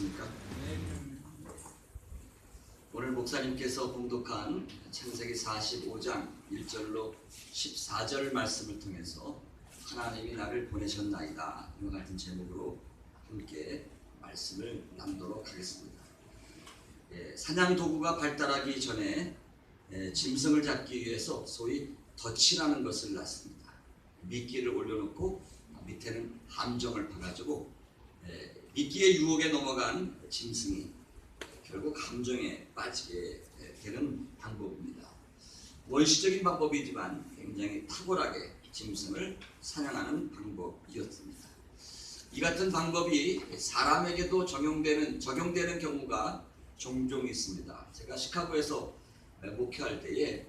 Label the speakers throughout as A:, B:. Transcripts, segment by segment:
A: 안녕하십니까? 오늘 목사님께서 봉독한 창세기 45장 1절로 14절 말씀을 통해서 하나님이 나를 보내셨나이다, 이와 같은 제목으로 함께 말씀을 나누도록 하겠습니다. 사냥 도구가 발달하기 전에 짐승을 잡기 위해서 소위 덫이라는 것을 놨습니다. 미끼를 올려놓고 밑에는 함정을 파가지고 미끼의 유혹에 넘어간 짐승이 결국 함정에 빠지게 되는 방법입니다. 원시적인 방법이지만 굉장히 탁월하게 짐승을 사냥하는 방법이었습니다. 이 같은 방법이 사람에게도 적용되는 경우가 종종 있습니다. 제가 시카고에서 목회할 때에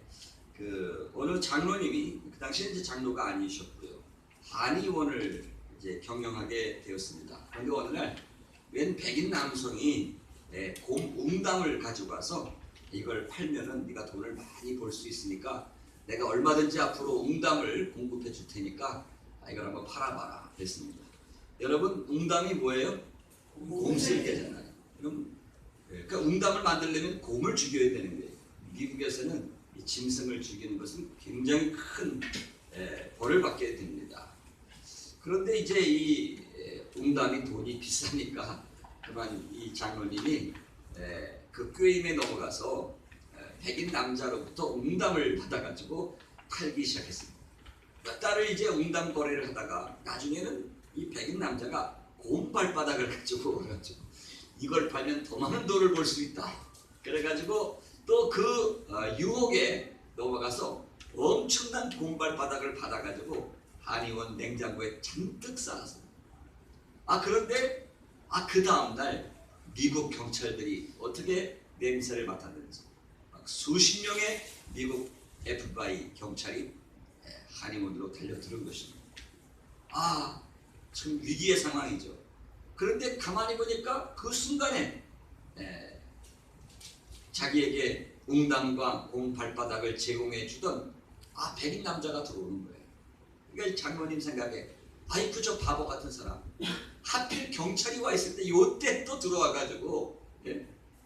A: 어느 장로님이, 그 당시에 이제 장로가 아니셨고요, 한의원을 이제 경영하게 되었습니다. 그런데 어느 날 웬 백인 남성이 곰웅담을 가지고 와서 이걸 팔면은 네가 돈을 많이 벌 수 있으니까 내가 얼마든지 앞으로 웅담을 공급해 줄 테니까 이걸 한번 팔아봐라 그랬습니다. 여러분, 웅담이 뭐예요? 곰쓸개잖아요. 그럼 그러니까 웅담을 만들려면 곰을 죽여야 되는 거예요. 미국에서는 이 짐승을 죽이는 것은 굉장히 큰 벌을 받게 됩니다. 그런데 이제 이 웅담이 돈이 비싸니까 그만 이 장로님이 그 꾀임에 넘어가서 백인 남자로부터 웅담을 받아가지고 팔기 시작했습니다. 몇 달을 이제 웅담 거래를 하다가 나중에는 이 백인 남자가 곰 발바닥을 가지고 이걸 팔면 더 많은 돈을 벌 수 있다. 그래가지고 또 그 유혹에 넘어가서 엄청난 곰 발바닥을 받아가지고 한의원 냉장고에 잔뜩 쌓았습니다. 그런데 그 다음날 미국 경찰들이 어떻게 냄새를 맡았는지 수십 명의 미국 FBI 경찰이 한의원으로 달려들은 것입니다. 참 위기의 상황이죠. 그런데 가만히 보니까 그 순간에 자기에게 웅담과 곰 발바닥을 제공해 주던 백인 남자가 들어오는 거예요. 그러니까 장로님 생각에 저 바보 같은 사람, 하필 경찰이 와 있을 때 요때 또 들어와가지고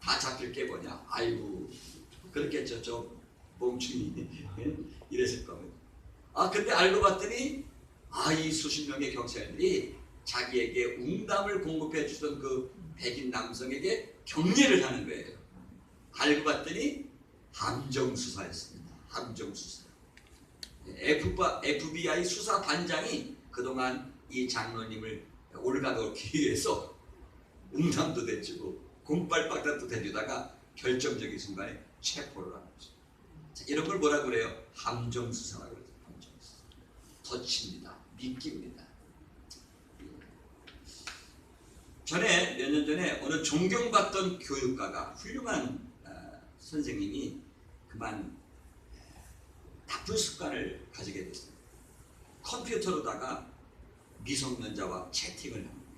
A: 다 잡힐 게 뭐냐, 아이고 그렇겠죠, 저 멍충이 이랬을 겁니다. 근데 알고 봤더니 이 수십 명의 경찰들이 자기에게 웅담을 공급해 주던 그 백인 남성에게 경례를 하는 거예요. 알고 봤더니 함정수사였습니다. 함정수사. FBI 수사반장이 그동안 이 장로님을 올가놓기 위해서 웅담도 대주고 곰발바닥도 대주다가 결정적인 순간에 체포를 하는 거죠. 이런 걸 뭐라고 그래요? 함정수사라고 그러죠. 함정수사. 덫입니다. 미끼입니다. 전에 몇 년 전에 어느 존경받던 교육가가, 훌륭한 선생님이 그만 나쁜 습관을 가지게 됐습니다. 컴퓨터로다가 미성년자와 채팅을 합니다.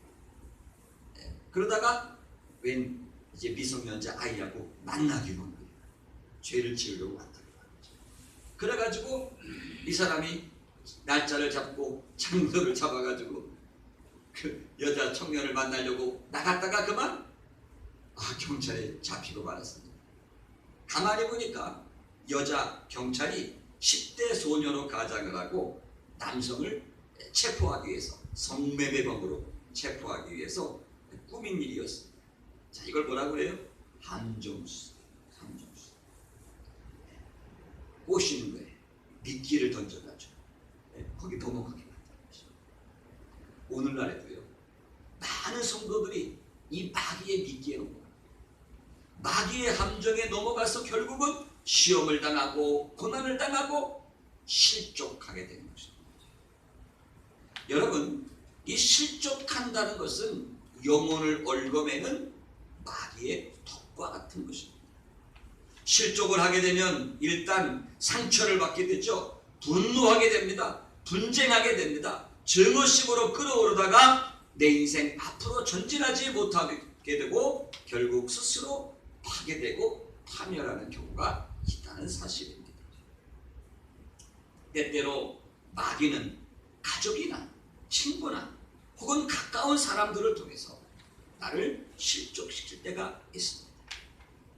A: 그러다가 웬 이제 미성년자 아이하고 만나기로 한 거예요. 죄를 지으려고 왔다고 하죠. 그래가지고 이 사람이 날짜를 잡고 장소를 잡아가지고 그 여자 청년을 만나려고 나갔다가 그만 경찰에 잡히고 말았습니다. 가만히 보니까 여자 경찰이 10대 소년으로 가장을 하고 남성을 체포하기 위해서, 성매매범으로 체포하기 위해서 꾸민 일이었습니다. 이걸 뭐라고 그래요? 함정수사. 함정수사. 꼬시는 거예요. 미끼를 던져가지고 거기 넘어가게 만드는 것입니다. 오늘날에도요, 많은 성도들이 이 마귀의 미끼에 넘어갑니다. 마귀의 함정에 넘어가서 결국은 시험을 당하고 고난을 당하고 실족하게 되는 것입니다. 여러분, 이 실족한다는 것은 영혼을 얽어매는 마귀의 덫과 같은 것입니다. 실족을 하게 되면 일단 상처를 받게 되죠. 분노하게 됩니다. 분쟁하게 됩니다. 증오심으로 끌어오르다가 내 인생 앞으로 전진하지 못하게 되고 결국 스스로 파괴되고 파멸하는 경우가 있다는 사실입니다. 때때로 마귀는 가족이나 친구나 혹은 가까운 사람들을 통해서 나를 실족시킬 때가 있습니다.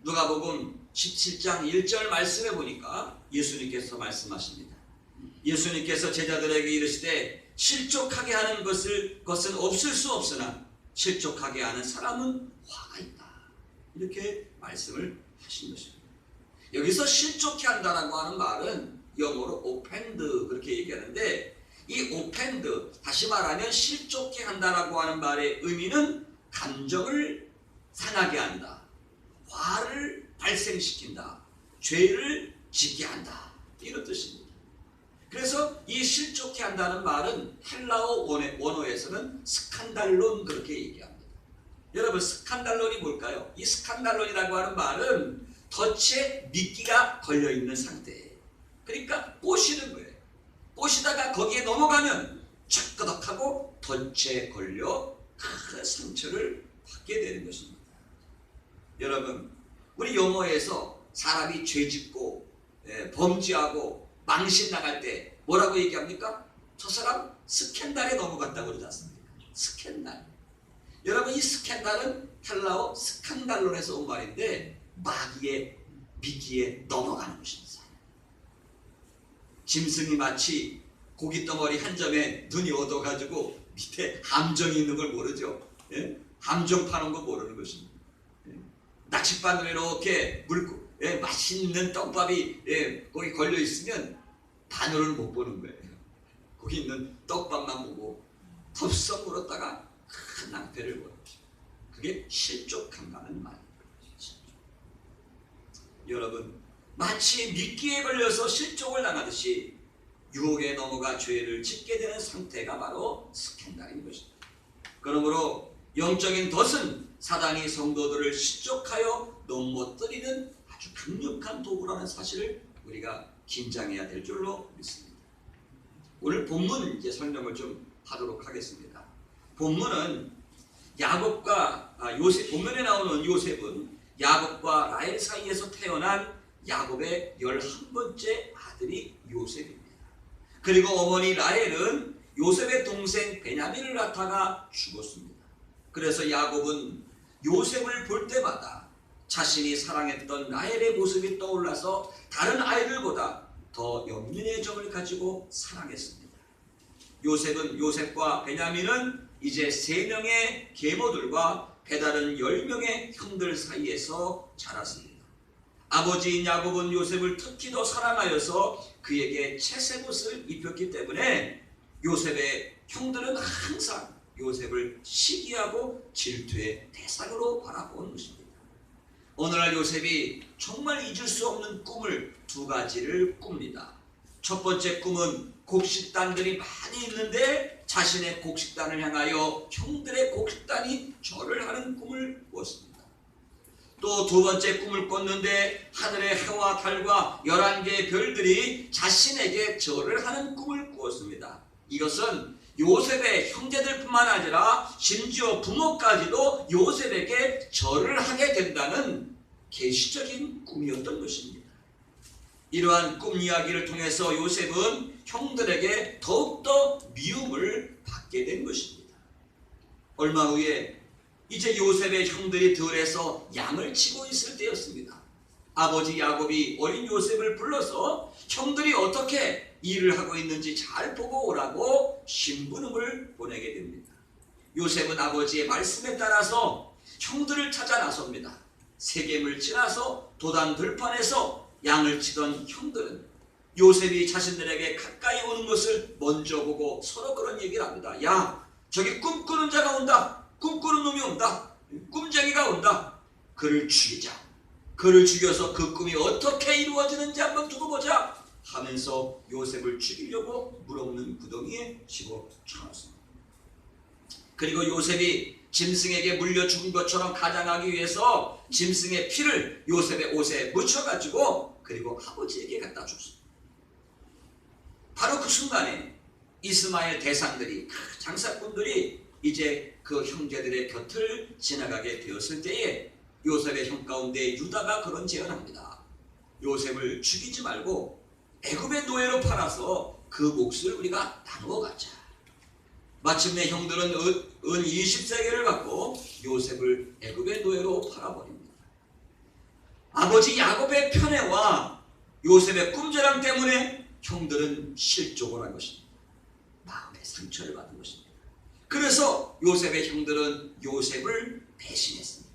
A: 누가복음 17장 1절 말씀해 보니까 예수님께서 말씀하십니다. 예수님께서 제자들에게 이르시되 실족하게 하는 것은 없을 수 없으나 실족하게 하는 사람은 화가 있다. 이렇게 말씀을 하신 것입니다. 여기서 실족해 한다라고 하는 말은 영어로 offend 그렇게 얘기하는데, 이 offend, 다시 말하면 실족해 한다라고 하는 말의 의미는 감정을 상하게 한다, 화를 발생시킨다, 죄를 짓게 한다, 이런 뜻입니다. 그래서 이 실족해 한다는 말은 헬라어 원어에서는 스칸달론 그렇게 얘기합니다. 여러분, 스칸달론이 뭘까요? 이 스칸달론이라고 하는 말은 덫에 미끼가 걸려있는 상태예요. 그러니까 꼬시는 거예요. 꼬시다가 거기에 넘어가면 쫙끄덕하고 덫에 걸려 큰 상처를 받게 되는 것입니다. 여러분, 우리 영어에서 사람이 죄짓고 범죄하고 망신 나갈 때 뭐라고 얘기합니까? 저 사람 스캔들에 넘어갔다고 그러지 않습니까? 스캔들. 여러분, 이 스캔들은 헬라어 스칸달론에서 온 말인데 마귀의 미끼에 넘어가는 것입니다. 짐승이 마치 고깃덩어리 한 점에 눈이 어두워가지고 밑에 함정이 있는 걸 모르죠. 예? 함정 파는 거 모르는 것입니다. 예? 낚싯바늘에 이렇게 맛있는 떡밥이 거기 걸려 있으면 바늘을 못 보는 거예요. 거기 있는 떡밥만 보고 덥석 물었다가 큰 낭패를 보는 것입니다. 그게 실족한다는 말입니다. 여러분, 마치 미끼에 걸려서 실족을 당하듯이 유혹에 넘어가 죄를 짓게 되는 상태가 바로 스캔들인 것입니다. 그러므로 영적인 덫은 사단이 성도들을 실족하여 넘어뜨리는 아주 강력한 도구라는 사실을 우리가 긴장해야 될 줄로 믿습니다. 오늘 본문 이제 설명을 좀 하도록 하겠습니다. 본문은 본문에 나오는 요셉은 야곱과 라헬 사이에서 태어난 야곱의 11번째 아들이 요셉입니다. 그리고 어머니 라헬은 요셉의 동생 베냐민을 낳다가 죽었습니다. 그래서 야곱은 요셉을 볼 때마다 자신이 사랑했던 라헬의 모습이 떠올라서 다른 아이들보다 더 연민의 정을 가지고 사랑했습니다. 요셉과 베냐민은 이제 3명의 계모들과 배다른 10명의 형들 사이에서 자랐습니다. 아버지인 야곱은 요셉을 특히 더 사랑하여서 그에게 채색옷을 입혔기 때문에 요셉의 형들은 항상 요셉을 시기하고 질투의 대상으로 바라본 것입니다. 오늘날 요셉이 정말 잊을 수 없는 꿈을 2가지를 꿉니다. 첫 번째 꿈은 곡식단들이 많이 있는데 자신의 곡식단을 향하여 형들의 곡식단이 절을 하는 꿈을 꾸었습니다. 또 2번째 꿈을 꿨는데 하늘의 해와 달과 11개의 별들이 자신에게 절을 하는 꿈을 꾸었습니다. 이것은 요셉의 형제들뿐만 아니라 심지어 부모까지도 요셉에게 절을 하게 된다는 계시적인 꿈이었던 것입니다. 이러한 꿈 이야기를 통해서 요셉은 형들에게 더욱더 미움을 받게 된 것입니다. 얼마 후에 이제 요셉의 형들이 들에서 양을 치고 있을 때였습니다. 아버지 야곱이 어린 요셉을 불러서 형들이 어떻게 일을 하고 있는지 잘 보고 오라고 심부름을 보내게 됩니다. 요셉은 아버지의 말씀에 따라서 형들을 찾아 나섭니다. 세겜을 지나서 도단 들판에서 양을 치던 형들은 요셉이 자신들에게 가까이 오는 것을 먼저 보고 서로 그런 얘기를 합니다. 야, 저기 꿈꾸는 자가 온다. 꿈꾸는 놈이 온다. 꿈쟁이가 온다. 그를 죽이자. 그를 죽여서 그 꿈이 어떻게 이루어지는지 한번 두고 보자 하면서 요셉을 죽이려고 물 없는 구덩이에 집어넣었습니다. 그리고 요셉이 짐승에게 물려 죽은 것처럼 가장하기 위해서 짐승의 피를 요셉의 옷에 묻혀가지고 그리고 아버지에게 갖다 줬습니다. 바로 그 순간에 이스마엘 대상들이, 장사꾼들이 이제 그 형제들의 곁을 지나가게 되었을 때에 요셉의 형 가운데 유다가 그런 제안합니다. 요셉을 죽이지 말고 애굽의 노예로 팔아서 그 몫을 우리가 나누어 가자. 마침내 형들은 은 20세겔을 갖고 요셉을 애굽의 노예로 팔아버립니다. 아버지 야곱의 편애와 요셉의 꿈자랑 때문에 형들은 실족을 한 것입니다. 마음의 상처를 받은 것입니다. 그래서 요셉의 형들은 요셉을 배신했습니다.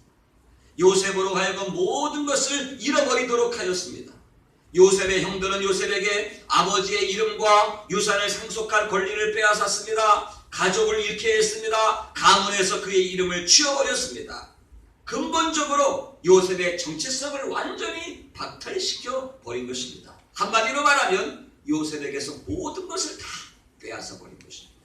A: 요셉으로 하여금 모든 것을 잃어버리도록 하였습니다. 요셉의 형들은 요셉에게 아버지의 이름과 유산을 상속할 권리를 빼앗았습니다. 가족을 잃게 했습니다. 가문에서 그의 이름을 지워버렸습니다. 근본적으로 요셉의 정체성을 완전히 박탈시켜 버린 것입니다. 한마디로 말하면 요셉에게서 모든 것을 다 빼앗아 버린 것입니다.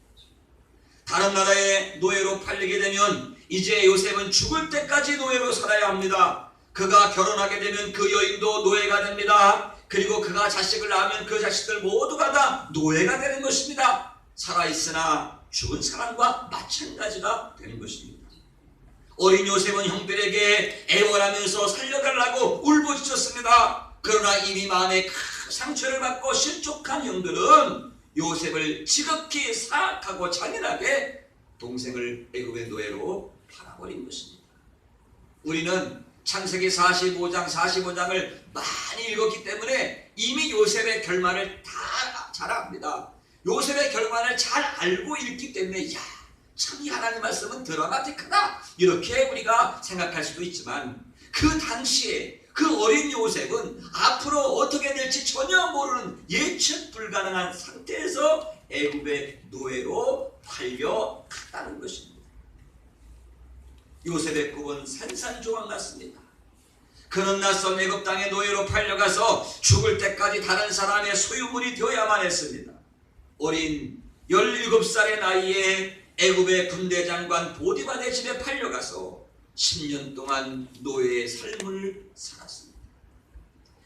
A: 다른 나라의 노예로 팔리게 되면 이제 요셉은 죽을 때까지 노예로 살아야 합니다. 그가 결혼하게 되면 그 여인도 노예가 됩니다. 그리고 그가 자식을 낳으면 그 자식들 모두가 다 노예가 되는 것입니다. 살아있으나 죽은 사람과 마찬가지가 되는 것입니다. 어린 요셉은 형들에게 애원하면서 살려달라고 울부짖었습니다. 그러나 이미 마음에 큰 상처를 받고 실족한 형들은 요셉을 지극히 사악하고 잔인하게 동생을 애굽의 노예로 팔아버린 것입니다. 우리는 창세기 45장 45장을 많이 읽었기 때문에 이미 요셉의 결말을 다 잘 압니다. 요셉의 결말을 잘 알고 읽기 때문에 참 이 하나님 말씀은 드라마틱하다 이렇게 우리가 생각할 수도 있지만 그 당시에 그 어린 요셉은 앞으로 어떻게 될지 전혀 모르는 예측 불가능한 상태에서 애굽의 노예로 팔려갔다는 것입니다. 요셉의 꿈은 산산조각 났습니다. 그는 낯선 애굽 땅의 노예로 팔려가서 죽을 때까지 다른 사람의 소유물이 되어야만 했습니다. 어린 17살의 나이에 애굽의 군대 장관 보디발의 집에 팔려가서 10년 동안 노예의 삶을 살았습니다.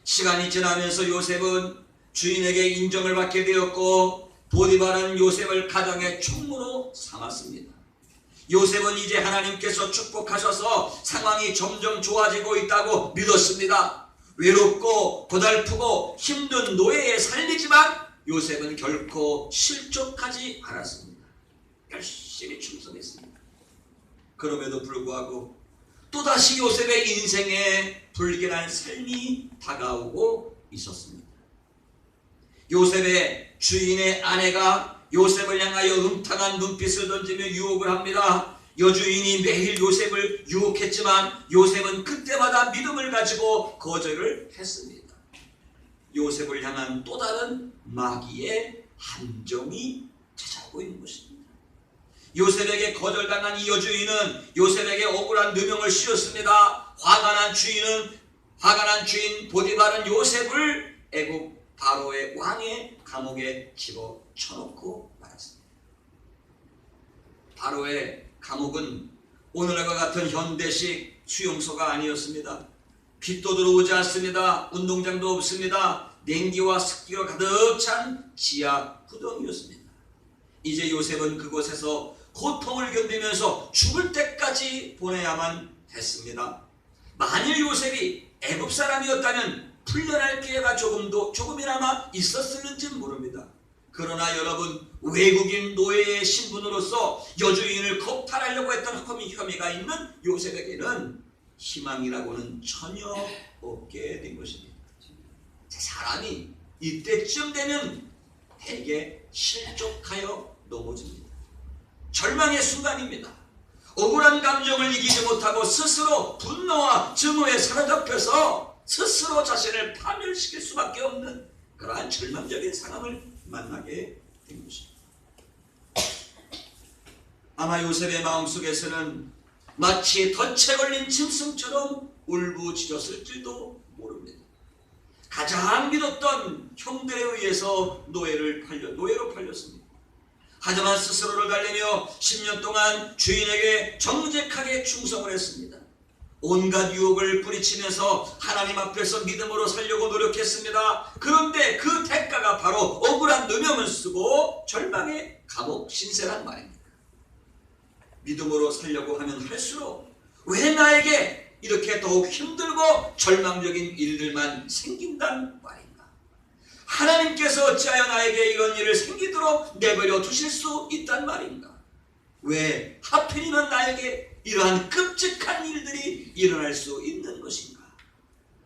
A: 시간이 지나면서 요셉은 주인에게 인정을 받게 되었고 보디발은 요셉을 가정의 총무로 삼았습니다. 요셉은 이제 하나님께서 축복하셔서 상황이 점점 좋아지고 있다고 믿었습니다. 외롭고 고달프고 힘든 노예의 삶이지만 요셉은 결코 실족하지 않았습니다. 열심히 충성했습니다. 그럼에도 불구하고 또다시 요셉의 인생에 불길한 삶이 다가오고 있었습니다. 요셉의 주인의 아내가 요셉을 향하여 음탕한 눈빛을 던지며 유혹을 합니다. 여주인이 매일 요셉을 유혹했지만 요셉은 그때마다 믿음을 가지고 거절을 했습니다. 요셉을 향한 또 다른 마귀의 함정이 찾아오고 있는 것입니다. 요셉에게 거절당한 이 여주인은 요셉에게 억울한 누명을 씌웠습니다. 화가 난 주인 보디발은 요셉을 애굽 바로의 왕의 감옥에 집어쳐놓고 말았습니다. 바로의 감옥은 오늘과 같은 현대식 수용소가 아니었습니다. 빛도 들어오지 않습니다. 운동장도 없습니다. 냉기와 습기로 가득 찬 지하 구덩이였습니다. 이제 요셉은 그곳에서 고통을 견디면서 죽을 때까지 보내야만 했습니다. 만일 요셉이 애굽 사람이었다면 풀려날 기회가 조금이나마 있었을는지 모릅니다. 그러나 여러분, 외국인 노예의 신분으로서 여주인을 겁탈하려고 했던 혐의가 있는 요셉에게는 희망이라고는 전혀 없게 된 것입니다. 사람이 이때쯤 되면 대개 실족하여 넘어집니다. 절망의 순간입니다. 억울한 감정을 이기지 못하고 스스로 분노와 증오에 사로잡혀서 스스로 자신을 파멸시킬 수밖에 없는 그러한 절망적인 상황을 만나게 된 것입니다. 아마 요셉의 마음속에서는 마치 덫에 걸린 짐승처럼 울부짖었을지도 모릅니다. 가장 믿었던 형들에 의해서 노예로 팔렸습니다. 하지만 스스로를 달래며 10년 동안 주인에게 정직하게 충성을 했습니다. 온갖 유혹을 뿌리치면서 하나님 앞에서 믿음으로 살려고 노력했습니다. 그런데 그 대가가 바로 억울한 누명을 쓰고 절망의 감옥 신세란 말입니다. 믿음으로 살려고 하면 할수록 왜 나에게 이렇게 더욱 힘들고 절망적인 일들만 생긴단 말인가? 하나님께서 어찌하여 나에게 이런 일을 생기도록 내버려 두실 수 있단 말인가? 왜 하필이면 나에게 이러한 끔찍한 일들이 일어날 수 있는 것인가?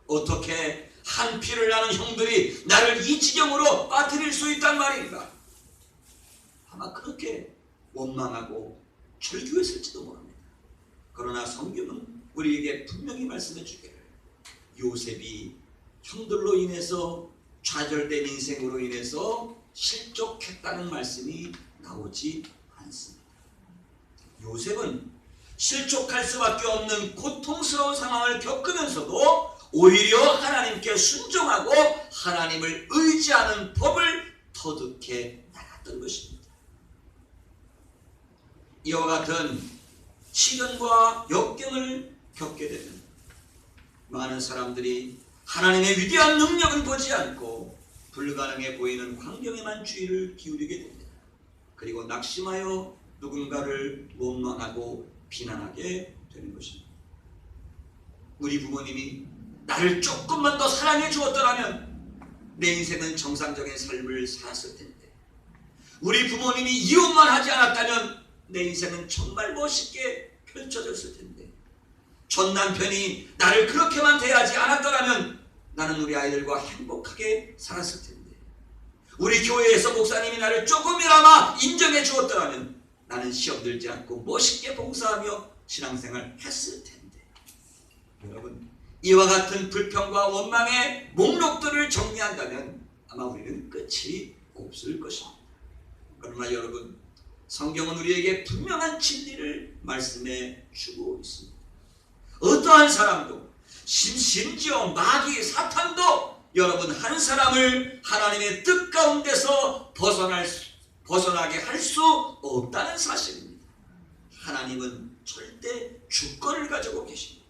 A: 어떻게 한 피를 나는 형들이 나를 이 지경으로 빠뜨릴 수 있단 말인가? 아마 그렇게 원망하고 절규했을지도 모릅니다. 그러나 성경은 우리에게 분명히 말씀해 주기를 요셉이 형들로 인해서 좌절된 인생으로 인해서 실족했다는 말씀이 나오지 않습니다. 요셉은 실족할 수밖에 없는 고통스러운 상황을 겪으면서도 오히려 하나님께 순종하고 하나님을 의지하는 법을 터득해 나갔던 것입니다. 이와 같은 시련과 역경을 겪게 되면 많은 사람들이 하나님의 위대한 능력은 보지 않고 불가능해 보이는 환경에만 주의를 기울이게 됩니다. 그리고 낙심하여 누군가를 원망하고 비난하게 되는 것입니다. 우리 부모님이 나를 조금만 더 사랑해 주었더라면 내 인생은 정상적인 삶을 살았을 텐데, 우리 부모님이 이혼만 하지 않았다면 내 인생은 정말 멋있게 펼쳐졌을 텐데, 전 남편이 나를 그렇게만 대하지 않았더라면 나는 우리 아이들과 행복하게 살았을 텐데, 우리 교회에서 목사님이 나를 조금이나마 인정해 주었더라면 나는 시험 들지 않고 멋있게 봉사하며 신앙생활 했을 텐데. 여러분, 이와 같은 불평과 원망의 목록들을 정리한다면 아마 우리는 끝이 없을 것입니다. 그러나 여러분, 성경은 우리에게 분명한 진리를 말씀해 주고 있습니다. 어떠한 사람도, 심지어 마귀 사탄도 여러분 한 사람을 하나님의 뜻 가운데서 벗어나게 할 수 없다는 사실입니다. 하나님은 절대 주권을 가지고 계십니다.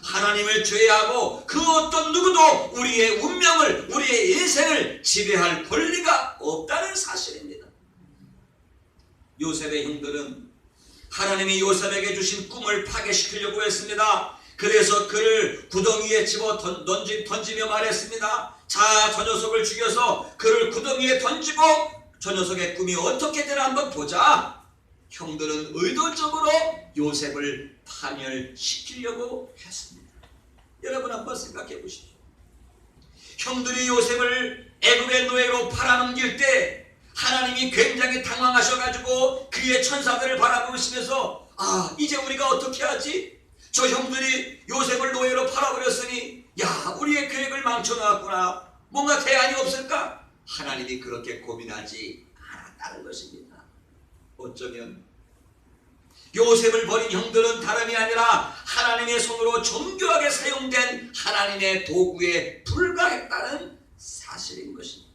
A: 하나님을 제외하고 그 어떤 누구도 우리의 운명을, 우리의 인생을 지배할 권리가 없다는 사실입니다. 요셉의 형들은 하나님이 요셉에게 주신 꿈을 파괴시키려고 했습니다. 그래서 그를 구덩이에 집어 던지며 말했습니다. 자, 저 녀석을 죽여서 그를 구덩이에 던지고 저 녀석의 꿈이 어떻게 되나 한번 보자. 형들은 의도적으로 요셉을 파멸시키려고 했습니다. 여러분 한번 생각해 보십시오. 형들이 요셉을 애굽의 노예로 팔아넘길 때 하나님이 굉장히 당황하셔가지고 그의 천사들을 바라보시면서 이제 우리가 어떻게 하지? 저 형들이 요셉을 노예로 팔아버렸으니 우리의 계획을 망쳐놨구나. 뭔가 대안이 없을까? 하나님이 그렇게 고민하지 않았다는 것입니다. 어쩌면 요셉을 버린 형들은 다름이 아니라 하나님의 손으로 정교하게 사용된 하나님의 도구에 불과했다는 사실인 것입니다.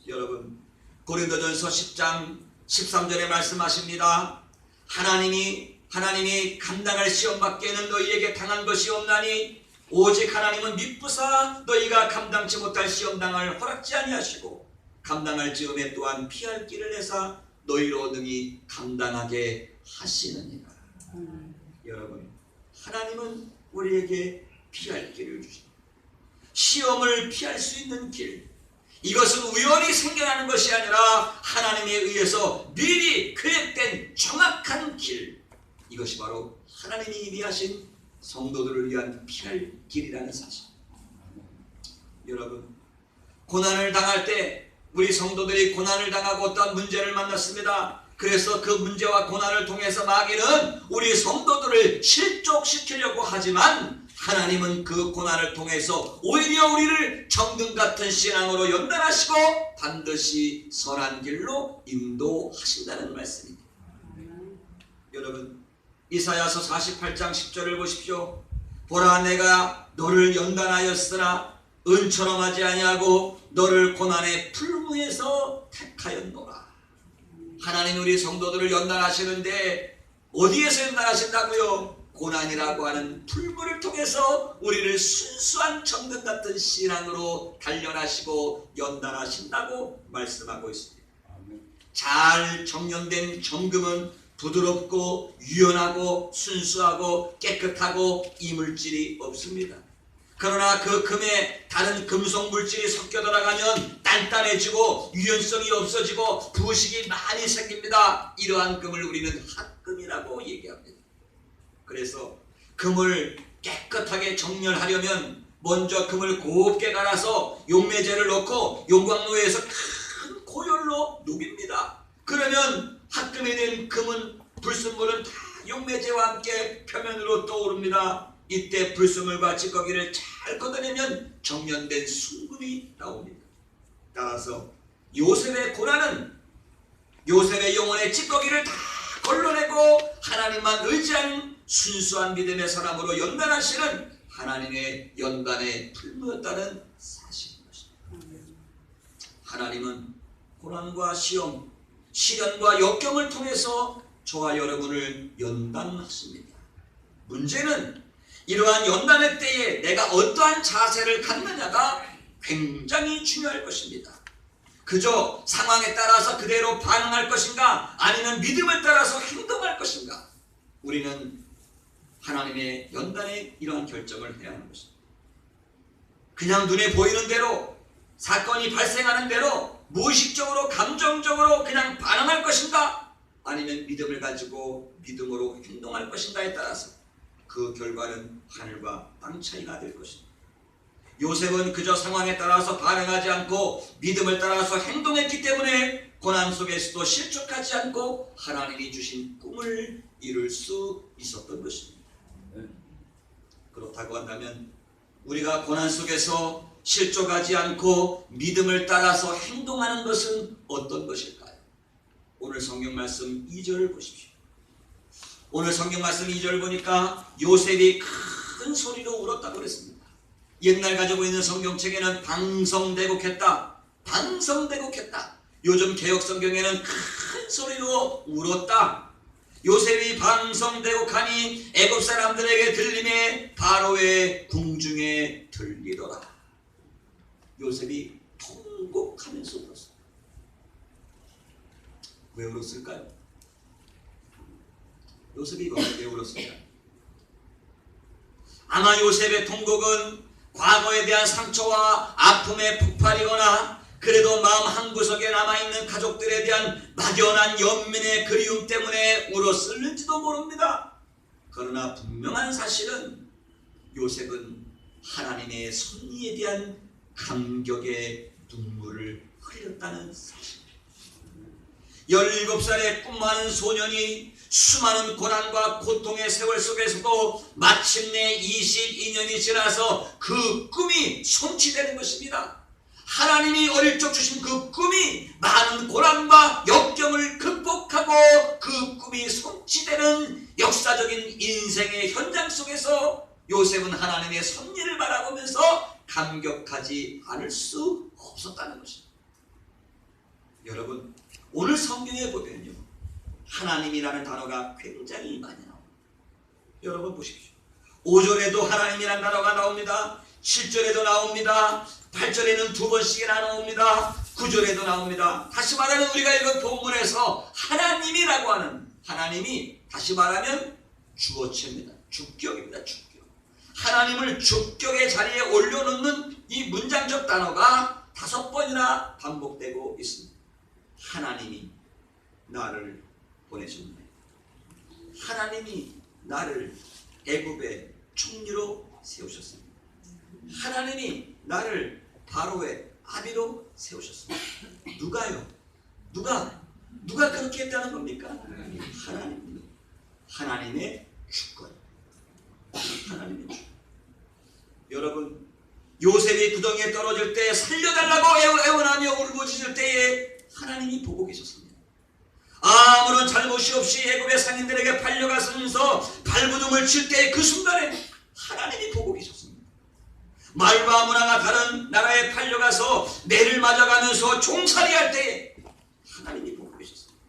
A: 여러분, 고린도전서 10장 13절에 말씀하십니다. 하나님이 감당할 시험 밖에는 너희에게 당한 것이 없나니 오직 하나님은 미쁘사 너희가 감당치 못할 시험당을 허락지 아니하시고 감당할 즈음에 또한 피할 길을 내사 너희로 능히 감당하게 하시느니라. 여러분, 하나님은 우리에게 피할 길을 주십니다. 시험을 피할 수 있는 길, 이것은 우연히 생겨나는 것이 아니라 하나님에 의해서 미리 계획된 정확한 길, 이것이 바로 하나님이 이미 하신 성도들을 위한 피할 길이라는 사실. 여러분, 고난을 당할 때 우리 성도들이 고난을 당하고 어떤 문제를 만났습니다. 그래서 그 문제와 고난을 통해서 마귀는 우리 성도들을 실족시키려고 하지만 하나님은 그 고난을 통해서 오히려 우리를 정금 같은 신앙으로 연단하시고 반드시 선한 길로 인도하신다는 말씀입니다. 여러분, 이사야서 48장 10절을 보십시오. 보라, 내가 너를 연단하였으나 은처럼 하지 아니하고 너를 고난의 풀무에서 택하였노라. 하나님 우리 성도들을 연단하시는데 어디에서 연단하신다고요? 고난이라고 하는 풀무를 통해서 우리를 순수한 정금 같은 신앙으로 단련하시고 연단하신다고 말씀하고 있습니다. 잘 정련된 정금은 부드럽고 유연하고 순수하고 깨끗하고 이물질이 없습니다. 그러나 그 금에 다른 금속 물질이 섞여 들어가면 단단해지고 유연성이 없어지고 부식이 많이 생깁니다. 이러한 금을 우리는 핫금이라고 얘기합니다. 그래서 금을 깨끗하게 정렬하려면 먼저 금을 곱게 갈아서 용매제를 넣고 용광로에서 큰 고열로 녹입니다. 그러면 핫금이 된 금은 불순물은 다 용매제와 함께 표면으로 떠오릅니다. 이때 불순물과 찌꺼기를 잘 걷어내면 정연된 순금이 나옵니다. 따라서 요셉의 고난은 요셉의 영혼의 찌꺼기를 다 걸러내고 하나님만 의지하는 순수한 믿음의 사람으로 연단하시는 하나님의 연단의 풀무였다는 사실인 것입니다. 하나님은 고난과 시험, 시련과 역경을 통해서 저와 여러분을 연단하십니다. 문제는 이러한 연단의 때에 내가 어떠한 자세를 갖느냐가 굉장히 중요할 것입니다. 그저 상황에 따라서 그대로 반응할 것인가, 아니면 믿음을 따라서 행동할 것인가. 우리는 하나님의 연단에 이러한 결정을 해야 하는 것입니다. 그냥 눈에 보이는 대로, 사건이 발생하는 대로 무의식적으로 감정적으로 그냥 반응할 것인가, 아니면 믿음을 가지고 믿음으로 행동할 것인가에 따라서 그 결과는 하늘과 땅 차이가 될 것입니다. 요셉은 그저 상황에 따라서 반응하지 않고 믿음을 따라서 행동했기 때문에 고난 속에서도 실족하지 않고 하나님이 주신 꿈을 이룰 수 있었던 것입니다. 그렇다고 한다면 우리가 고난 속에서 실족하지 않고 믿음을 따라서 행동하는 것은 어떤 것일까요? 오늘 성경 말씀 2절을 보십시오. 오늘 성경 말씀 2절 보니까 요셉이 큰 소리로 울었다고 그랬습니다. 옛날 가지고 있는 성경책에는 방성대곡했다, 방성대곡했다. 요즘 개혁성경에는 큰 소리로 울었다. 요셉이 방성대곡하니 애굽 사람들에게 들림에 바로의 궁중에 들리더라. 요셉이 통곡하면서 울었습니다. 왜 울었을까요? 요셉이 왜 울었을까요? 아마 요셉의 통곡은 과거에 대한 상처와 아픔의 폭발이거나 그래도 마음 한구석에 남아있는 가족들에 대한 막연한 연민의 그리움 때문에 울었을는지도 모릅니다. 그러나 분명한 사실은 요셉은 하나님의 섭리에 대한 감격의 눈물을 흘렸다는 사실입니다. 17살의 꿈 많은 소년이 수많은 고난과 고통의 세월 속에서도 마침내 22년이 지나서 그 꿈이 성취되는 것입니다. 하나님이 어릴 적 주신 그 꿈이 많은 고난과 역경을 극복하고 그 꿈이 성취되는 역사적인 인생의 현장 속에서 요셉은 하나님의 섭리를 바라보면서 감격하지 않을 수 없었다는 것입니다. 여러분, 오늘 성경에 보면요, 하나님이라는 단어가 굉장히 많이 나옵니다. 여러분 보십시오. 5절에도 하나님이라는 단어가 나옵니다. 7절에도 나옵니다. 8절에는 2번씩이나 나옵니다. 9절에도 나옵니다. 다시 말하면 우리가 읽은 본문에서 하나님이라고 하는, 하나님이 다시 말하면 주어체입니다. 주격입니다. 주격. 하나님을 주격의 자리에 올려놓는 이 문장적 단어가 5번이나 반복되고 있습니다. 하나님이 나를 보내셨네. 하나님이 나를 애굽의 총리로 세우셨습니다. 하나님이 나를 바로의 아비로 세우셨습니다. 누가요? 누가 그렇게 했다는 겁니까? 하나님입니다. 하나님의 주권. 하나님의 주권. 여러분, 요셉이 구덩이에 떨어질 때 살려달라고 애원하며 울부짖을 때에 하나님이 보고 계셨습니다. 아무런 잘못이 없이 애굽의 상인들에게 팔려가면서 발부둥을 칠 때 그 순간에 하나님이 보고 계셨습니다. 말과 문화가 다른 나라에 팔려가서 매를 맞아가면서 종살이할 때에 하나님이 보고 계셨습니다.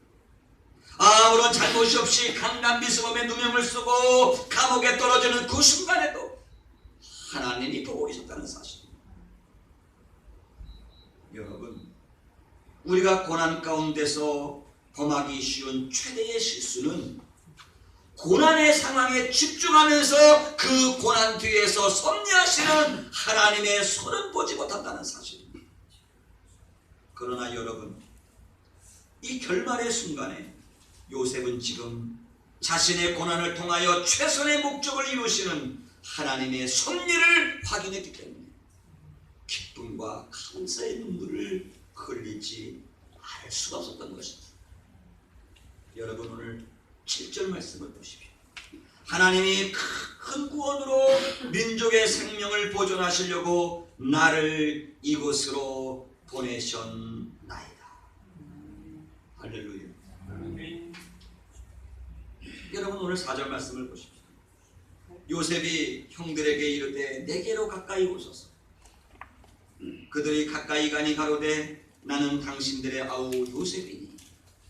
A: 아무런 잘못이 없이 강간 미수범의 누명을 쓰고 감옥에 떨어지는 그 순간에도 하나님이 보고 계셨다는 사실입니다. 여러분, 우리가 고난 가운데서 범하기 쉬운 최대의 실수는 고난의 상황에 집중하면서 그 고난 뒤에서 섭리하시는 하나님의 손은 보지 못한다는 사실입니다. 그러나 여러분, 이 결말의 순간에 요셉은 지금 자신의 고난을 통하여 최선의 목적을 이루시는 하나님의 섭리를 확인했기 때문에 기쁨과 감사의 눈물을 흘리지 않을 수가 없었던 것입니다. 여러분, 오늘 7절 말씀을 보십시오. 하나님이 큰 구원으로 민족의 생명을 보존하시려고 나를 이곳으로 보내셨나이다. 할렐루야. 여러분, 오늘 4절 말씀을 보십시오. 요셉이 형들에게 이르되 내게로 가까이 오소서. 그들이 가까이 가니 가로되 나는 당신들의 아우 요셉이니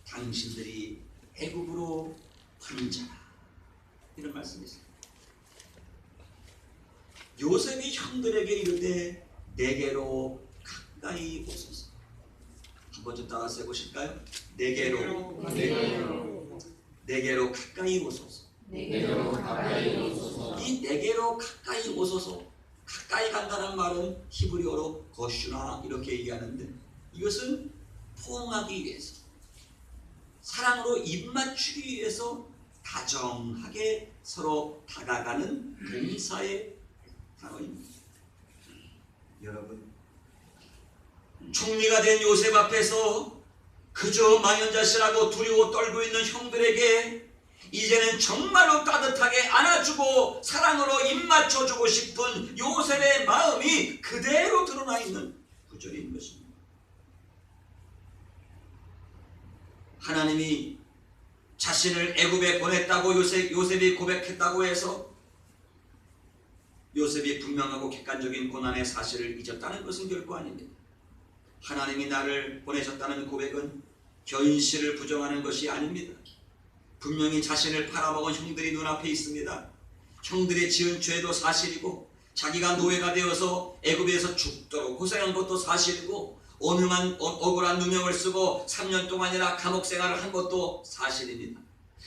A: 당신들이 애굽으로 판 자라. 이런 말씀이 있습니다. 요셉이 형들에게 이르되 내게로 가까이 오소서. 한번 좀 따라서 해보실까요? 내게로 가까이 오소서.
B: 내게로 가까이 오소서.
A: 이 내게로 가까이 오소서, 가까이 간다는 말은 히브리어로 거슈나 이렇게 얘기하는데, 이것은 포옹하기 위해서, 사랑으로 입맞추기 위해서 다정하게 서로 다가가는 동사의 단어입니다. 여러분, 총리가 된 요셉 앞에서 그저 망연자실하고 두려워 떨고 있는 형들에게 이제는 정말로 따뜻하게 안아주고 사랑으로 입맞춰주고 싶은 요셉의 마음이 그대로 드러나 있는 구절인 것입니다. 하나님이 자신을 애굽에 보냈다고 요셉이 고백했다고 해서 요셉이 분명하고 객관적인 고난의 사실을 잊었다는 것은 결코 아닙니다. 하나님이 나를 보내셨다는 고백은 현실을 부정하는 것이 아닙니다. 분명히 자신을 팔아먹은 형들이 눈앞에 있습니다. 형들이 지은 죄도 사실이고 자기가 노예가 되어서 애굽에서 죽도록 고생한 것도 사실이고 억울한 누명을 쓰고 3년 동안이나 감옥 생활을 한 것도 사실입니다.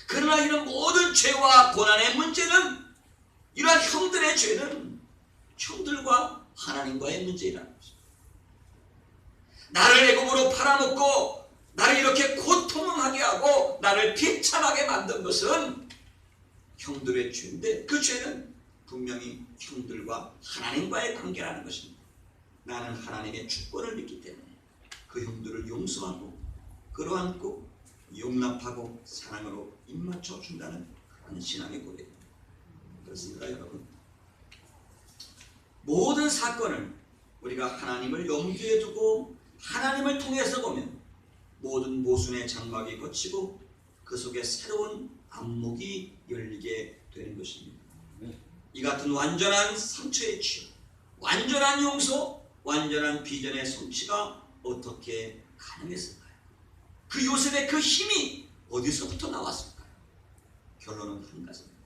A: 그러나 이런 모든 죄와 고난의 문제는, 이러한 형들의 죄는 형들과 하나님과의 문제라는 것입니다. 나를 애굽으로 팔아먹고 나를 이렇게 고통하게 하고 나를 비참하게 만든 것은 형들의 죄인데, 그 죄는 분명히 형들과 하나님과의 관계라는 것입니다. 나는 하나님의 주권을 믿기 때문에 그 형들을 용서하고 끌어안고 용납하고 사랑으로 입맞춰 준다는 그런 신앙의 고백입니다. 그렇습니다, 여러분. 모든 사건을 우리가 하나님을 염두에 두고 하나님을 통해서 보면 모든 모순의 장막이 걷히고 그 속에 새로운 안목이 열리게 되는 것입니다. 이 같은 완전한 상처의 치유, 완전한 용서, 완전한 비전의 성취가 어떻게 가능했을까요? 그 요셉의 그 힘이 어디서부터 나왔을까요? 결론은 한 가지입니다.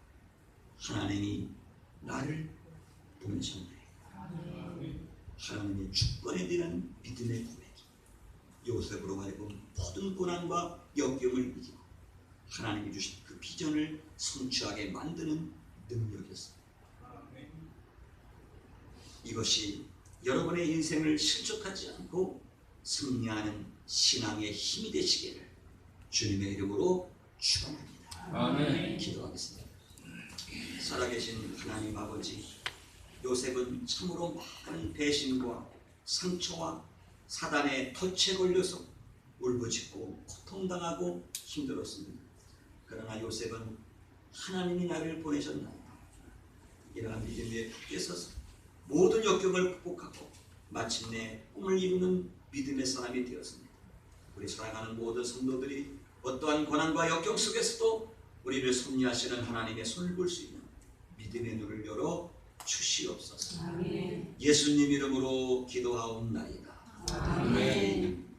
A: 하나님이 나를 보내셨나이다. 하나님의 주권에 대한 믿음의 고백이 요셉으로 하여금 모든 고난과 역경을 이기고 하나님이 주신 그 비전을 성취하게 만드는 능력이었습니다. 이것이 여러분의 인생을 실족하지 않고 승리하는 신앙의 힘이 되시기를 주님의 이름으로 축원합니다.
B: 아멘.
A: 기도하겠습니다. 살아계신 하나님 아버지, 요셉은 참으로 많은 배신과 상처와 사단의 덫에 걸려서 울부짖고 고통당하고 힘들었습니다. 그러나 요셉은 하나님이 나를 보내셨나이다, 이러한 믿음에 굳게 서서 모든 역경을 극복하고 마침내 꿈을 이루는 믿음의 사람이 되었습니다. 우리 사랑하는 모든 성도들이 어떠한 고난과 역경 속에서도 우리를 섭리하시는 하나님의 손을 볼 수 있는 믿음의 눈을 열어 주시옵소서.
B: 아멘.
A: 예수님 이름으로 기도하옵나이다.
B: 아멘.